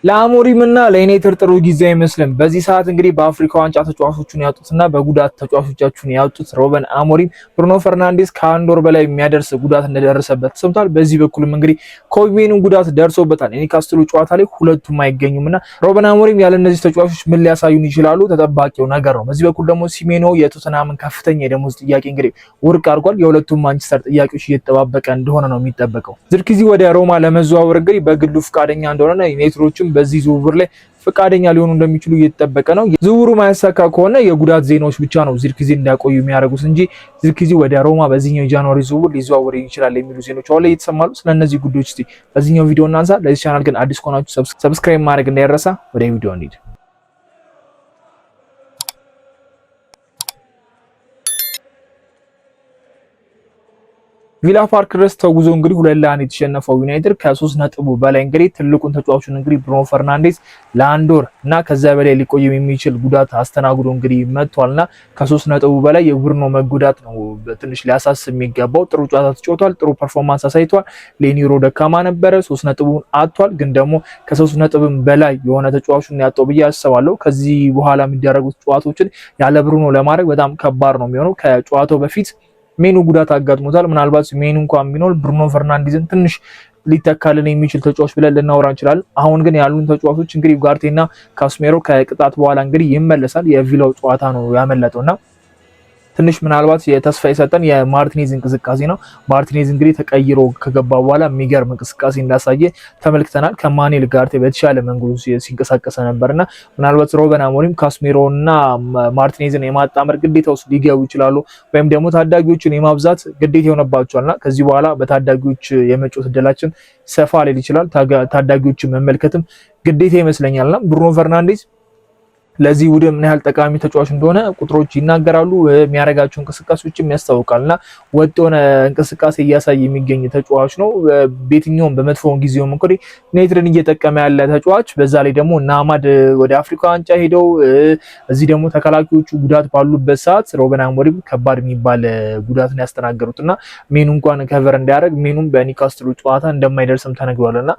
ለአሞሪምና ለዩናይትድ ጥሩ ጊዜ አይመስልም። በዚህ ሰዓት እንግዲህ በአፍሪካ ዋንጫ ተጫዋቾቹን ያጡትና በጉዳት ተጫዋቾቻቸውን ያጡት ሮበን አሞሪም ብሩኖ ፈርናንዴዝ ከአንድ ወር በላይ የሚያደርስ ጉዳት እንደደረሰበት ሰምቷል። በዚህ በኩልም እንግዲህ ኮቢ ሜኑ ጉዳት ደርሶበታል። የኒውካስትሉ ጨዋታ ላይ ሁለቱም አይገኙምና ሮበን አሞሪም ያለ እነዚህ ተጫዋቾች ምን ሊያሳዩን ይችላሉ? ተጠባቂው ነገር ነው። በዚህ በኩል ደግሞ ሲሜኖ የቶተናምን ከፍተኛ የደሞዝ ጥያቄ እንግዲህ ውድቅ አድርጓል። የሁለቱም ማንቸስተር ጥያቄዎች እየተጠባበቀ እንደሆነ ነው የሚጠበቀው። ዝርክዚ ወደ ሮማ ለመዘዋወር እንግዲህ በግሉ ፈቃደኛ እንደሆነና ዩናይትዶች በዚህ ዝውውር ላይ ፈቃደኛ ሊሆኑ እንደሚችሉ እየተጠበቀ ነው። ዝውውሩ ማያሳካ ከሆነ የጉዳት ዜናዎች ብቻ ነው ዝርክዚ እንዲያቆዩ የሚያደርጉት እንጂ ዝርክዚ ወደ ሮማ በዚህኛው የጃንዋሪ ዝውውር ሊዘዋወር ይችላል የሚሉ ዜናዎች አሁን ላይ እየተሰማሉ። ስለነዚህ ጉዳዮች እስቲ በዚህኛው ቪዲዮ እናንሳ። ለዚህ ቻናል ግን አዲስ ከሆናችሁ ሰብስክራይብ ማድረግ እንዳይረሳ። ወደ ቪዲዮ እንሂድ። ቪላ ፓርክ ድረስ ተጉዞ እንግዲህ 2-1 የተሸነፈው ዩናይትድ ከ3 ነጥቡ በላይ እንግዲህ ትልቁን ተጫዋቹን እንግዲህ ብሩኖ ፈርናንዴዝ ለአንድ ወር እና ከዛ በላይ ሊቆይ የሚችል ጉዳት አስተናግዶ እንግዲህ መጥቷልና ከ3 ነጥቡ በላይ የብሩኖ መጎዳት ነው ትንሽ ሊያሳስብ የሚገባው። ጥሩ ጨዋታ ተጫውቷል፣ ጥሩ ፐርፎርማንስ አሳይቷል። ሌኒሮ ደካማ ነበረ፣ 3 ነጥቡን አጥቷል። ግን ደግሞ ከ3 ነጥብም በላይ የሆነ ተጫዋቹን ያጣው ብዬ አስባለሁ። ከዚህ በኋላ የሚደረጉት ጨዋታዎችን ያለ ብሩኖ ለማድረግ በጣም ከባድ ነው የሚሆነው። ከጨዋታው በፊት ሜኑ ጉዳት አጋጥሞታል። ምናልባት ሜኑ እንኳን ቢኖር ብሩኖ ፈርናንዴዝን ትንሽ ሊተካልን የሚችል ተጫዋች ብለን ልናወራ እንችላለን። አሁን ግን ያሉን ተጫዋቾች እንግዲህ ኡጋርቴና ካስሜሮ ከቅጣት በኋላ እንግዲህ ይመለሳል። የቪላው ጨዋታ ነው ያመለጠውና ትንሽ ምናልባት የተስፋ የሰጠን የማርቲኔዝ እንቅስቃሴ ነው። ማርቲኔዝ እንግዲህ ተቀይሮ ከገባ በኋላ የሚገርም እንቅስቃሴ እንዳሳየ ተመልክተናል። ከማኔል ጋር በተሻለ መንገዱ ሲንቀሳቀስ ነበርና ምናልባት ሮበን አሞሪም ካስሜሮና ማርቲኔዝን የማጣመር ግዴታ ውስጥ ሊገቡ ይችላሉ፣ ወይም ደግሞ ታዳጊዎችን የማብዛት ግዴታ ይሆንባቸዋልና ከዚህ በኋላ በታዳጊዎች የመጫወት እድላችን ሰፋ ሊል ይችላል። ታዳጊዎችን መመልከትም ግዴታ ይመስለኛልና ብሩኖ ፈርናንዴዝ ለዚህ ቡድን ምን ያህል ጠቃሚ ተጫዋች እንደሆነ ቁጥሮች ይናገራሉ። የሚያደርጋቸው እንቅስቃሴዎችም ያስታውቃልና ወጥ የሆነ እንቅስቃሴ እያሳየ የሚገኝ ተጫዋች ነው። በየትኛውም በመጥፎውን ጊዜውም እንግዲህ ዩናይትድን እየጠቀመ ያለ ተጫዋች፣ በዛ ላይ ደግሞ ናማድ ወደ አፍሪካ ዋንጫ ሄደው እዚህ ደግሞ ተከላካዮቹ ጉዳት ባሉበት ሰዓት ሮበን አሞሪም ከባድ የሚባል ጉዳትን ያስተናገሩትና ሜኑ እንኳን ከቨር እንዲያደርግ ሜኑም በኒውካስትሉ ጨዋታ እንደማይደርስም ተነግሯልና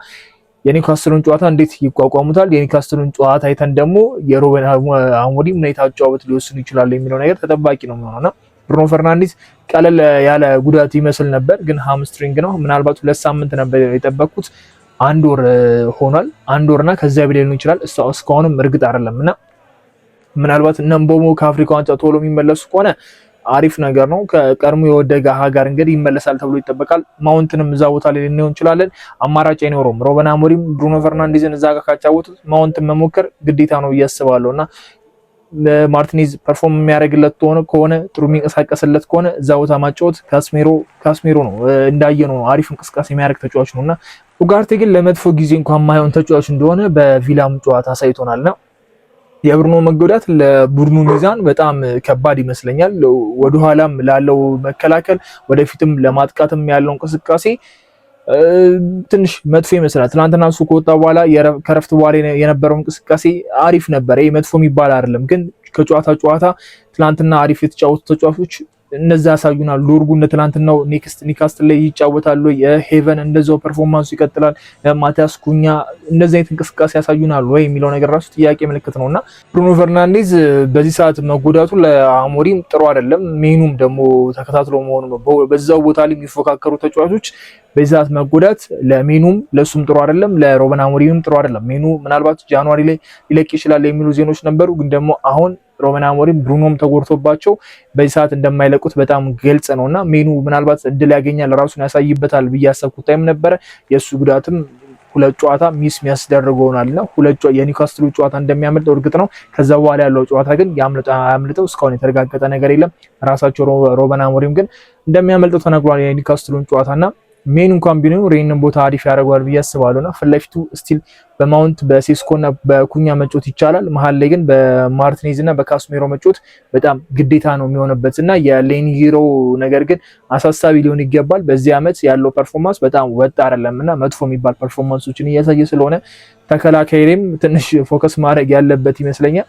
የኒውካስትሉን ጨዋታ እንዴት ይቋቋሙታል? የኒውካስትሉን ጨዋታ አይተን ደግሞ የሮበን አሞሪም ሁኔታ ጨዋታ ሊወስኑ ይችላል የሚለው ነገር ተጠባቂ ነው የሚሆነው። ብሩኖ ፈርናንዴዝ ቀለል ያለ ጉዳት ይመስል ነበር፣ ግን ሃምስትሪንግ ነው። ምናልባት 2 ሳምንት ነበር የጠበቁት፣ 1 ወር ሆኗል። 1 ወርና ከዚያ በላይ ሊሆን ይችላል። እስካሁንም እርግጥ አይደለምና ምናልባት እነ ምቦሞ ከአፍሪካ ዋንጫ ቶሎ የሚመለሱ ከሆነ አሪፍ ነገር ነው። ከቀድሞ የወደቀ ሀገር እንግዲህ ይመለሳል ተብሎ ይጠበቃል። ማውንትንም እዛ ቦታ ላይ ልንሆን እንችላለን። አማራጭ አይኖረውም። ሮበን አሞሪም ብሩኖ ፈርናንዴዝን እዛ ጋር ካጫወቱት ማውንትን መሞከር ግዴታ ነው እያስባለሁና ማርቲኔዝ ፐርፎርም የሚያደርግለት ከሆነ ጥሩ የሚንቀሳቀስለት ከሆነ እዛ ቦታ ማጫወት ካስሜሮ ነው እንዳየ ነው አሪፍ እንቅስቃሴ የሚያደርግ ተጫዋች ነውና ኡጋርቴ ግን ለመጥፎ ጊዜ እንኳን ማይሆን ተጫዋች እንደሆነ በቪላም ጨዋታ አሳይቶናልና የብሩኖ መጎዳት ለቡድኑ ሚዛን በጣም ከባድ ይመስለኛል። ወደኋላም ላለው መከላከል ወደፊትም ለማጥቃትም ያለው እንቅስቃሴ ትንሽ መጥፎ ይመስላል። ትናንትና እሱ ከወጣ በኋላ ከረፍት በኋላ የነበረው እንቅስቃሴ አሪፍ ነበር። ይሄ መጥፎ የሚባል አይደለም፣ ግን ከጨዋታ ትናንትና አሪፍ የተጫወቱ ተጫዋቾች እነዛ ያሳዩናል። ሎርጉ እንደ ትናንትናው ኒውካስትል ላይ ይጫወታሉ። የሄቨን እንደዛው ፐርፎርማንሱ ይቀጥላል። ማቲያስ ኩኛ እንደዚህ አይነት እንቅስቃሴ ያሳዩናል ወይ የሚለው ነገር ራሱ ጥያቄ ምልክት ነውና ብሩኖ ፈርናንዴዝ በዚህ ሰዓት መጎዳቱ ለአሞሪም ጥሩ አይደለም። ሜኑም ደግሞ ተከታትሎ መሆኑ ነው። በዛው ቦታ ላይ የሚፎካከሩ ተጫዋቾች በዚህ ሰዓት መጎዳት ለሜኑም ለሱም ጥሩ አይደለም፣ ለሮበን አሞሪምም ጥሩ አይደለም። ሜኑ ምናልባት ጃንዋሪ ላይ ሊለቅ ይችላል የሚሉ ዜናዎች ነበሩ፣ ግን ደግሞ አሁን ሮበን አሞሪም ብሩኖም ተጎድቶባቸው በዚህ ሰዓት እንደማይለቁት በጣም ግልጽ ነውና ሜኑ ምናልባት እድል ያገኛል ራሱን ያሳይበታል ብዬ ያሰብኩት ታይም ነበረ። የሱ ጉዳትም 2 ጨዋታ ሚስ የሚያስደርገውናልና 2 የኒውካስትሉ ጨዋታ እንደሚያመልጠው እርግጥ ነው። ከዛ በኋላ ያለው ጨዋታ ግን ያምልጠው እስካሁን የተረጋገጠ ነገር የለም። ራሳቸው ሮበን አሞሪም ግን እንደሚያመልጠው ተነግሯል የኒውካስትሉን ጨዋታና ሜኑ እንኳን ቢሆን ሬንን ቦታ አሪፍ ያደርገዋል ብዬ አስባለሁና ፊት ለፊቱ ስቲል በማውንት በሴስኮና በኩኛ መጫወት ይቻላል። መሀል ላይ ግን በማርቲኔዝና በካስሜሮ መጫወት በጣም ግዴታ ነው የሚሆንበትና የሌኒሮ ነገር ግን አሳሳቢ ሊሆን ይገባል። በዚህ ዓመት ያለው ፐርፎርማንስ በጣም ወጥ አይደለምና መጥፎ የሚባል ፐርፎርማንሶችን እያሳየ ስለሆነ ተከላካይም ትንሽ ፎከስ ማድረግ ያለበት ይመስለኛል።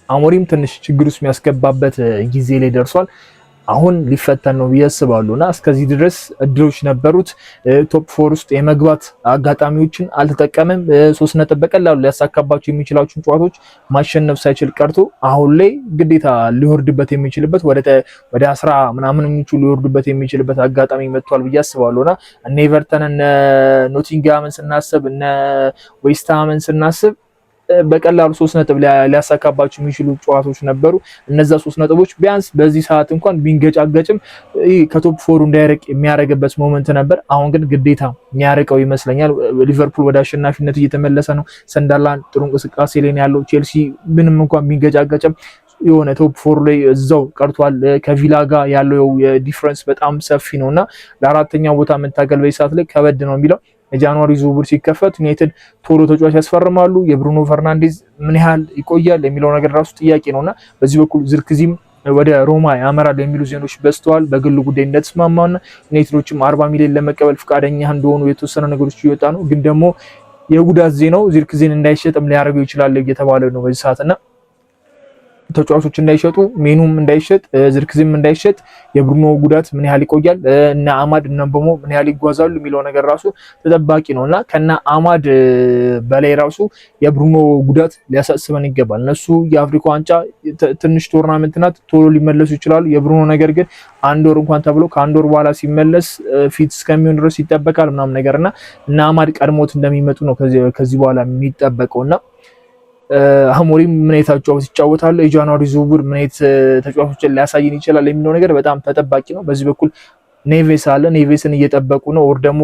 አሞሪም ትንሽ ችግር ውስጥ የሚያስገባበት ጊዜ ላይ ደርሷል። አሁን ሊፈተን ነው ያስባሉና እስከዚህ ድረስ እድሎች ነበሩት። ቶፕ 4 ውስጥ የመግባት አጋጣሚዎችን አልተጠቀመም። 3 ነጥብ በቀላሉ ሊያሳካባቸው የሚችላቸውን ጨዋታዎች ማሸነፍ ሳይችል ቀርቶ አሁን ላይ ግዴታ ሊወርድበት የሚችልበት ወደ 10 ምናምንኞቹ ሊወርድበት የሚችልበት አጋጣሚ መጥቷል ብዬ አስባለሁና እነ ኤቨርተን እነ ኖቲንግሃምን ስናስብ እነ ዌስትሃምን ስናስብ በቀላሉ 3 ነጥብ ሊያሳካባቸው የሚችሉ ጨዋታዎች ነበሩ። እነዛ 3 ነጥቦች ቢያንስ በዚህ ሰዓት እንኳን ቢንገጫገጭም ከቶፕ 4 እንዳይርቅ የሚያደርግበት ሞመንት ነበር። አሁን ግን ግዴታ የሚያርቀው ይመስለኛል። ሊቨርፑል ወደ አሸናፊነት እየተመለሰ ነው። ሰንደርላንድ ጥሩ እንቅስቃሴ ላይ ያለው፣ ቼልሲ ምንም እንኳን ቢንገጫገጭም የሆነ ቶፕ 4 ላይ እዛው ቀርቷል። ከቪላ ጋር ያለው የዲፈረንስ በጣም ሰፊ ነውና ለአራተኛው ቦታ መታገል በዚህ ሰዓት ላይ ከበድ ነው የሚለው የጃንዋሪ ዝውውር ሲከፈት ዩናይትድ ቶሎ ተጫዋች ያስፈርማሉ። የብሩኖ ፈርናንዴዝ ምን ያህል ይቆያል የሚለው ነገር ራሱ ጥያቄ ነውና በዚህ በኩል ዝርክዚም ወደ ሮማ ያመራል የሚሉ ዜናዎች በዝተዋል። በግሉ ጉዳይ እንደተስማማና ዩናይትዶችም 40 ሚሊዮን ለመቀበል ፈቃደኛ እንደሆኑ የተወሰነ ነገሮች እየወጣ ነው። ግን ደግሞ የጉዳት ዜናው ዝርክዚን እንዳይሸጥም ሊያደርገው ይችላል እየተባለ ነው በዚህ ሰዓትና ተጫዋቾች እንዳይሸጡ ሜኑም እንዳይሸጥ ዝርክዚም እንዳይሸጥ የብሩኖ ጉዳት ምን ያህል ይቆያል እና አማድ እና በሞ ምን ያህል ይጓዛሉ የሚለው ነገር ራሱ ተጠባቂ ነውና ከና አማድ በላይ ራሱ የብሩኖ ጉዳት ሊያሳስበን ይገባል። እነሱ የአፍሪካ ዋንጫ ትንሽ ቶርናመንት ናት፣ ቶሎ ሊመለሱ ይችላሉ። የብሩኖ ነገር ግን አንድ ወር እንኳን ተብሎ ከአንድ ወር በኋላ ሲመለስ ፊት እስከሚሆን ድረስ ይጠበቃል ምናምን ነገርና እና አማድ ቀድሞት እንደሚመጡ ነው ከዚህ በኋላ የሚጠበቀውና አሞሪም ምን አይነት ተጫዋቾች ይጫወታሉ፣ የጃንዋሪ ዝውውር ምን አይነት ተጫዋቾችን ሊያሳየን ይችላል የሚለው ነገር በጣም ተጠባቂ ነው። በዚህ በኩል ኔቬስ አለ፣ ኔቬስን እየጠበቁ ነው። ወር ደግሞ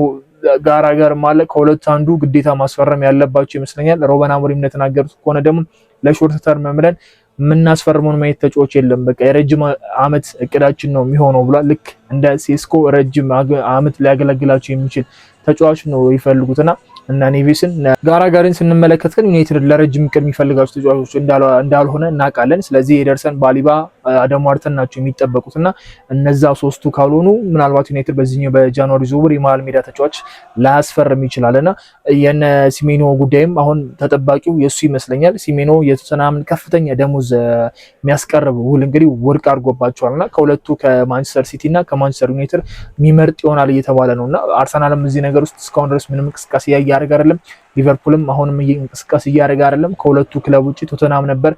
ጋር ማለት ከሁለት አንዱ ግዴታ ማስፈረም ያለባቸው ይመስለኛል። ሮበን አሞሪም እንደተናገሩት ከሆነ ደግሞ ለሾርት ተርም ብለን የምናስፈርመውን ማየት ተጫዋች የለም፣ በቃ የረጅም አመት እቅዳችን ነው የሚሆነው ብሏል። ልክ እንደ ሴስኮ ረጅም አመት ሊያገለግላቸው የሚችል ተጫዋች ነው ይፈልጉትና እና ኔቬስን ጋራጋሪን ስንመለከት ግን ዩናይትድ ለረጅም ቀን የሚፈልጋቸው ተጫዋቾች እንዳልሆነ እናውቃለን። ስለዚህ ኤደርሰን፣ ባሊባ፣ አደም ዋርተን ናቸው የሚጠበቁትና እነዛ ሶስቱ ካልሆኑ ምናልባት ዩናይትድ በዚህኛው በጃንዋሪ ዝውውር የመሃል ሜዳ ተጫዋች ላያስፈርም ይችላልና የነ ሲሜኖ ጉዳይም አሁን ተጠባቂው የሱ ይመስለኛል። ሲሜኖ የቶተንሃምን ከፍተኛ ደሞዝ የሚያስቀርብ ውል እንግዲህ ወርቅ አድርጎባቸዋልና ከሁለቱ ከማንቸስተር ሲቲ እና ከማንቸስተር ዩናይትድ የሚመርጥ ይሆናል እየተባለ ነውና አርሰናልም እዚህ ነገር ውስጥ እስካሁን ድረስ ምንም እንቅስቃሴ እያደረገ አይደለም። ሊቨርፑልም አሁንም እንቅስቃሴ እያደረገ አይደለም። ከሁለቱ ክለብ ውጪ ቶተንሃም ነበር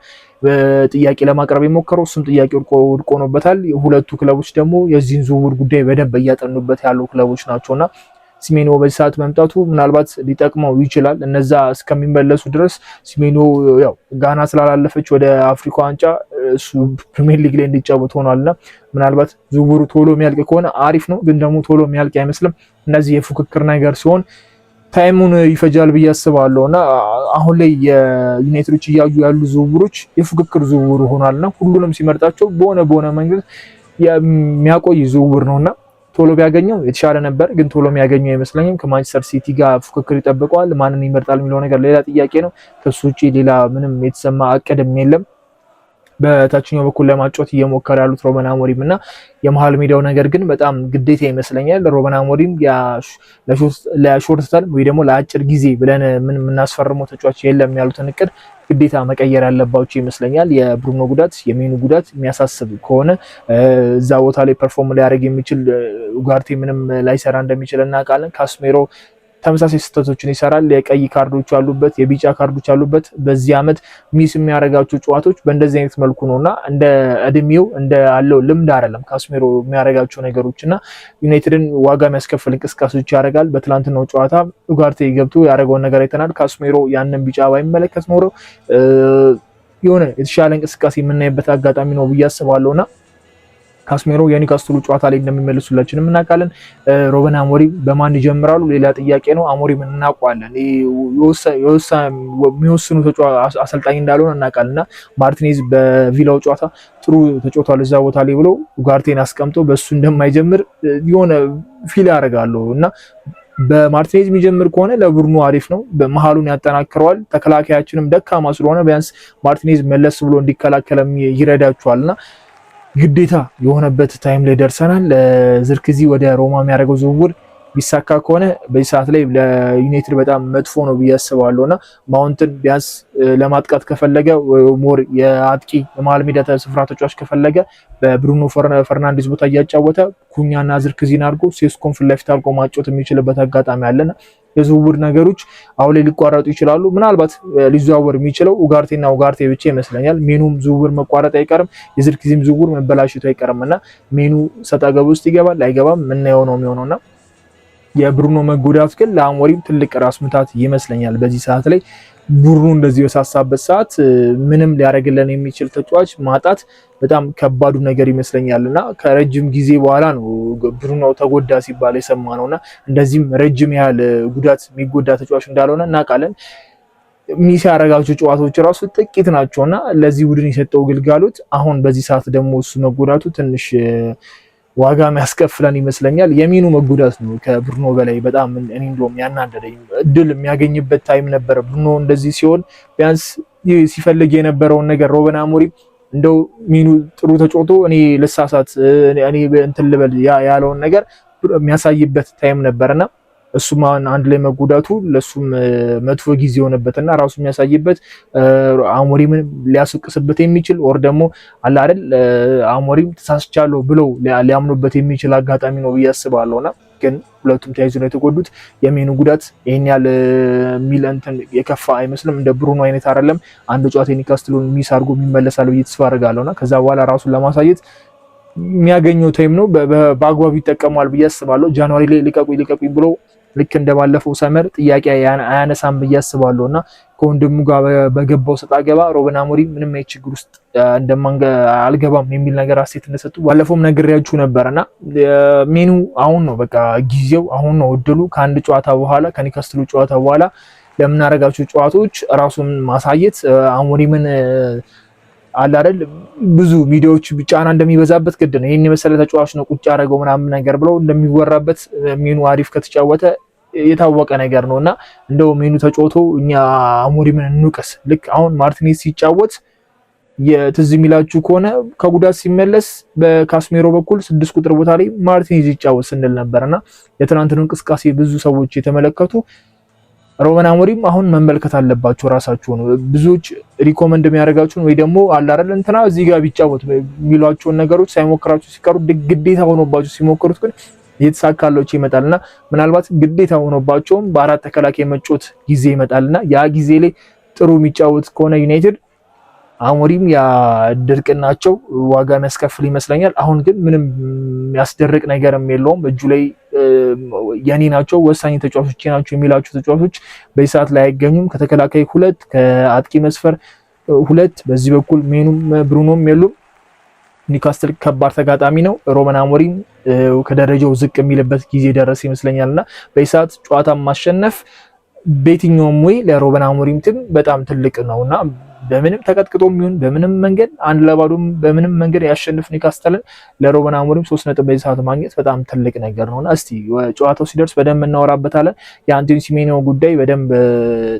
ጥያቄ ለማቅረብ የሞከረው፣ እሱም ጥያቄ ወድቆ ሆኖበታል። ሁለቱ ክለቦች ደግሞ የዚህን ዝውውር ጉዳይ በደንብ እያጠኑበት ያሉ ክለቦች ናቸውና ሲሜኖ በዚህ ሰዓት መምጣቱ ምናልባት ሊጠቅመው ይችላል። እነዛ እስከሚመለሱ ድረስ ሲሜኖ ያው ጋና ስላላለፈች ወደ አፍሪካ ዋንጫ እሱ ፕሪሚየር ሊግ ላይ እንዲጫወት ሆኗልና ምናልባት ዝውውሩ ቶሎ የሚያልቅ ከሆነ አሪፍ ነው። ግን ደግሞ ቶሎ የሚያልቅ አይመስልም። እነዚህ የፉክክር ነገር ሲሆን ታይሙን ይፈጃል ብዬ አስባለሁና አሁን ላይ የዩናይትዶች እያዩ ያሉ ዝውውሮች የፉክክር ዝውውር ሆኗልና ሁሉንም ሲመርጣቸው በሆነ መንገድ የሚያቆይ ዝውውር ነውና ቶሎ ቢያገኘው የተሻለ ነበር። ግን ቶሎ የሚያገኘው አይመስለኝም። ከማንቸስተር ሲቲ ጋር ፉክክር ይጠብቀዋል። ማንን ይመርጣል የሚለው ነገር ሌላ ጥያቄ ነው። ከሱ ውጪ ሌላ ምንም የተሰማ አቀድም የለም። በታችኛው በኩል ለማጫወት እየሞከረ ያሉት ሮበን አሞሪም እና የመሃል ሜዳው ነገር ግን በጣም ግዴታ ይመስለኛል። ሮበን አሞሪም ለሾርት ተርም ወይ ደግሞ ለአጭር ጊዜ ብለን ምን የምናስፈርመው ተጫዋች የለም ያሉትን እቅድ ግዴታ መቀየር ያለባቸው ይመስለኛል። የብሩኖ ጉዳት የሜኑ ጉዳት የሚያሳስብ ከሆነ እዛ ቦታ ላይ ፐርፎርም ሊያደርግ የሚችል ኡጋርቴ ምንም ላይሰራ እንደሚችል እናውቃለን። ካስሜሮ ተመሳሳይ ስህተቶችን ይሰራል። የቀይ ካርዶች አሉበት፣ የቢጫ ካርዶች አሉበት። በዚህ አመት ሚስ የሚያደርጋቸው ጨዋታዎች በእንደዚህ አይነት መልኩ ነውና እንደ እድሜው እንደ አለው ልምድ አይደለም ካስሜሮ የሚያደርጋቸው ነገሮችና ዩናይትድን ዋጋ የሚያስከፍል እንቅስቃሴዎች ያደርጋል። በትላንትናው ጨዋታ ኡጋርቴ ገብቶ ያደረገውን ነገር አይተናል። ካስሜሮ ያንን ቢጫ ባይመለከት ኖሮ የሆነ የተሻለ እንቅስቃሴ የምናይበት አጋጣሚ ነው ብዬ አስባለሁና ካስሜሮ የኒውካስትሉ ጨዋታ ላይ እንደሚመልሱላችንም እናውቃለን። ሮበን አሞሪም በማን ይጀምራሉ ሌላ ጥያቄ ነው። አሞሪም እናውቀዋለን የሚወስኑ አሰልጣኝ እንዳልሆነ እናውቃለንና ማርቲኔዝ በቪላው ጨዋታ ጥሩ ተጫውቷል እዛ ቦታ ላይ ብሎ ኡጋርቴን አስቀምጦ በሱ እንደማይጀምር የሆነ ፊል ያደርጋሉ እና በማርቲኔዝ የሚጀምር ከሆነ ለቡድኑ አሪፍ ነው። በመሃሉን ያጠናክረዋል። ተከላካያችንም ደካማ ስለሆነ ቢያንስ ማርቲኔዝ መለስ ብሎ እንዲከላከልም ይረዳቸዋልና ግዴታ የሆነበት ታይም ላይ ደርሰናል። ዝርክዚ ወደ ሮማ የሚያደርገው ዝውውር ቢሳካ ከሆነ በዚህ ሰዓት ላይ ለዩናይትድ በጣም መጥፎ ነው ብዬ አስባለሁና ማውንትን ቢያንስ ለማጥቃት ከፈለገ ሞር የአጥቂ የመሃል ሜዳ ስፍራ ተጫዋች ከፈለገ በብሩኖ ፈርናንዴዝ ቦታ እያጫወተ ኩኛና ዝርክዚን አድርጎ ሴስኮን ፊት ለፊት አድርጎ ማጫወት የሚችልበት አጋጣሚ አለና የዝውውር ነገሮች አሁን ላይ ሊቋረጡ ይችላሉ። ምናልባት ሊዘዋወር የሚችለው ኡጋርቴ ብቻ ይመስለኛል። ሜኑም ዝውውር መቋረጥ አይቀርም፣ የዝርክዚም ዝውውር መበላሸቱ አይቀርምና ሜኑ ሰጣ ገባ ውስጥ ይገባል አይገባም ምናየው ነው የሚሆነውና የብሩኖ መጎዳት ግን ለአሞሪም ትልቅ ራስ ምታት ይመስለኛል። በዚህ ሰዓት ላይ ቡድኑ እንደዚህ በሳሳበት ሰዓት ምንም ሊያደርግልን የሚችል ተጫዋች ማጣት በጣም ከባዱ ነገር ይመስለኛልና ከረጅም ጊዜ በኋላ ነው ብሩኖ ተጎዳ ሲባል የሰማነውና እንደዚህም ረጅም ያህል ጉዳት የሚጎዳ ተጫዋች እንዳልሆነ እናውቃለን። ሚስ ያደረጋቸው ጨዋታዎች ራሱ ጥቂት ናቸውና ለዚህ ቡድን የሰጠው ግልጋሎት አሁን በዚህ ሰዓት ደግሞ እሱ መጎዳቱ ትንሽ ዋጋ የሚያስከፍለን ይመስለኛል። የሚኑ መጎዳት ነው ከብሩኖ በላይ በጣም እኔ እንደውም ያናደደኝ። እድል የሚያገኝበት ታይም ነበር። ብሩኖ እንደዚህ ሲሆን ቢያንስ ሲፈልግ የነበረውን ነገር ሩበን አሞሪም እንደው ሚኑ ጥሩ ተጫውቶ እኔ ልሳሳት እኔ እንትን ልበል ያለውን ነገር የሚያሳይበት ታይም ነበርና እሱም አንድ ላይ መጎዳቱ ለሱም መጥፎ ጊዜ ሆነበትና ራሱ የሚያሳይበት አሞሪም ሊያስወቅስበት የሚችል ወር ደግሞ አለ አይደል አሞሪም ተሳስቻለሁ ብለው ሊያምኑበት የሚችል አጋጣሚ ነው ብዬ አስባለሁና ግን ሁለቱም ተያይዞ ነው የተጎዱት። የሜኑ ጉዳት ይሄን ያህል ሚል እንትን የከፋ አይመስልም። እንደ ብሩኖ አይነት አይደለም። አንድ ጨዋታ ኒውካስትልን ሚስ አድርጎ የሚመለሳል ብዬ ተስፋ አደርጋለሁና ከዛ በኋላ ራሱን ለማሳየት የሚያገኘው ታይም ነው በአግባቡ ይጠቀማል ብዬ አስባለሁ። ጃንዋሪ ላይ ሊቀቁኝ ብሎ ልክ እንደባለፈው ሰመር ጥያቄ አያነሳም ብዬ አስባለሁና ከወንድሙ ጋር በገባው ሰጣ ገባ ሩበን አሞሪም ምንም አይነት ችግር ውስጥ አልገባም የሚል ነገር አስተያየት እንደሰጡ ባለፈውም ነግሬያችሁ ነበርና ሜኑ አሁን ነው በቃ ጊዜው አሁን ነው እድሉ ከአንድ ጨዋታ በኋላ ከኒውካስትሉ ጨዋታ በኋላ ለምናረጋቸው ጨዋታዎች ራሱን ማሳየት አሞሪምን አለ አይደል ብዙ ሚዲያዎች ጫና እንደሚበዛበት ግድ ነው። ይሄን የመሰለ ተጫዋች ነው ቁጭ ያደረገው ምናምን ነገር ብለው እንደሚወራበት ሜኑ አሪፍ ከተጫወተ የታወቀ ነገር ነውና እንደው ሜኑ ተጫውቶ እኛ አሞሪምን እንውቀስ። ልክ አሁን ማርቲኔዝ ሲጫወት የትዝ የሚላችሁ ከሆነ ከጉዳት ሲመለስ በካስሜሮ በኩል 6 ቁጥር ቦታ ላይ ማርቲኔዝ ይጫወት ስንል ነበርና የትናንትናው እንቅስቃሴ ብዙ ሰዎች የተመለከቱ ሩበን አሞሪም አሁን መመልከት አለባቸው ራሳቸው ነው። ብዙዎች ሪኮመንድ የሚያደርጋቸውን ወይ ደግሞ አለ አይደል እንትና እዚህ ጋር ቢጫወት የሚሏቸውን ነገሮች ሳይሞክራቸው ሲቀሩ ግዴታ ሆኖባቸው ሲሞክሩት ግን እየተሳካላቸው ይመጣልና ምናልባት ግዴታ ሆኖባቸውም በአራት ተከላካይ መጫወት ጊዜ ይመጣልና ያ ጊዜ ላይ ጥሩ የሚጫወት ከሆነ ዩናይትድ አሞሪም ያ ድርቅናቸው ዋጋ የሚያስከፍል ይመስለኛል። አሁን ግን ምንም የሚያስደርቅ ነገርም የለውም እጁ ላይ የኔ ናቸው ወሳኝ ተጫዋቾች ናቸው የሚላቸው ተጫዋቾች በዚህ ሰዓት ላይ አይገኙም። ከተከላካይ 2 ከአጥቂ መስፈር 2 በዚህ በኩል ሜኑም ብሩኖም የሉም። ኒውካስትል ከባድ ተጋጣሚ ነው። ሩበን አሞሪም ከደረጃው ዝቅ የሚልበት ጊዜ ደረሰ ይመስለኛልና በዚህ ሰዓት ጨዋታ ማሸነፍ በየትኛውም ወይ ለሩበን አሞሪም በጣም ትልቅ ነውና በምንም ተቀጥቅጦም ይሁን በምንም መንገድ አንድ ለባዶም በምንም መንገድ ያሸንፍ ኒውካስትልን ለሩበን አሞሪም 3 ነጥብ በዚህ ሰዓት ማግኘት በጣም ትልቅ ነገር ነውና እስቲ ጨዋታው ሲደርስ በደንብ እናወራበታለን። የአንቶኒ ሲሜኒዮ ጉዳይ በደንብ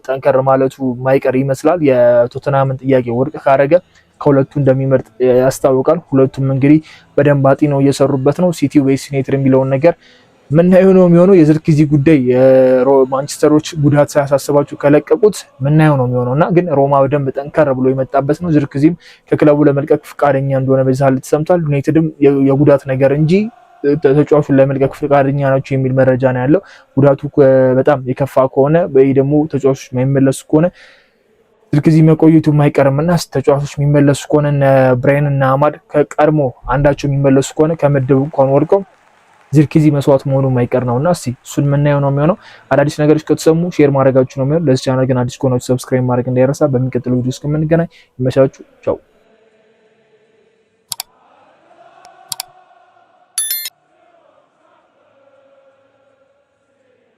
ጠንከር ማለቱ ማይቀር ይመስላል። የቶተናምን ጥያቄ ወርቅ ካረገ ከሁለቱ እንደሚመርጥ ያስታውቃል። ሁለቱም እንግዲህ በደንብ አጥነው እየሰሩበት ነው። ሲቲ ወይስ ዩናይትድ የሚለውን ነገር ምናየው ነው የሚሆነው። የዝርክዚ ጉዳይ ማንቸስተሮች ጉዳት ሳያሳስባቸው ከለቀቁት ምናየው ነው የሚሆነውና ግን ሮማ በደንብ ጠንከር ብሎ የመጣበት ነው። ዝርክዚም ከክለቡ ለመልቀቅ ፍቃደኛ እንደሆነ በዛ ላይ ተሰምቷል። ዩናይትድም የጉዳት ነገር እንጂ ተጫዋቹን ለመልቀቅ ፍቃደኛ ናቸው የሚል መረጃ ነው ያለው። ጉዳቱ በጣም የከፋ ከሆነ ወይ ደግሞ ተጫዋቾች የማይመለሱ ከሆነ ዝርክዚ መቆየቱ የማይቀርምና ተጫዋቾች የሚመለሱ ከሆነ ብራያን እና አማድ ከቀድሞ አንዳቸው የሚመለሱ ከሆነ ከምድብ እንኳን ወድቀው ዝርክዚ መስዋዕት መሆኑ የማይቀር ነውና እስቲ እሱን ምናየው ነው የሚሆነው። አዳዲስ ነገሮች ከተሰሙ ሼር ማድረጋችሁ ነው የሚሆነው። ለዚህ ቻናል ግን አዲስ ከሆናችሁ ሰብስክራይብ ማድረግ እንዳይረሳ። በሚቀጥለው ቪዲዮ እስከምንገናኝ ይመቻችሁ። ቻው።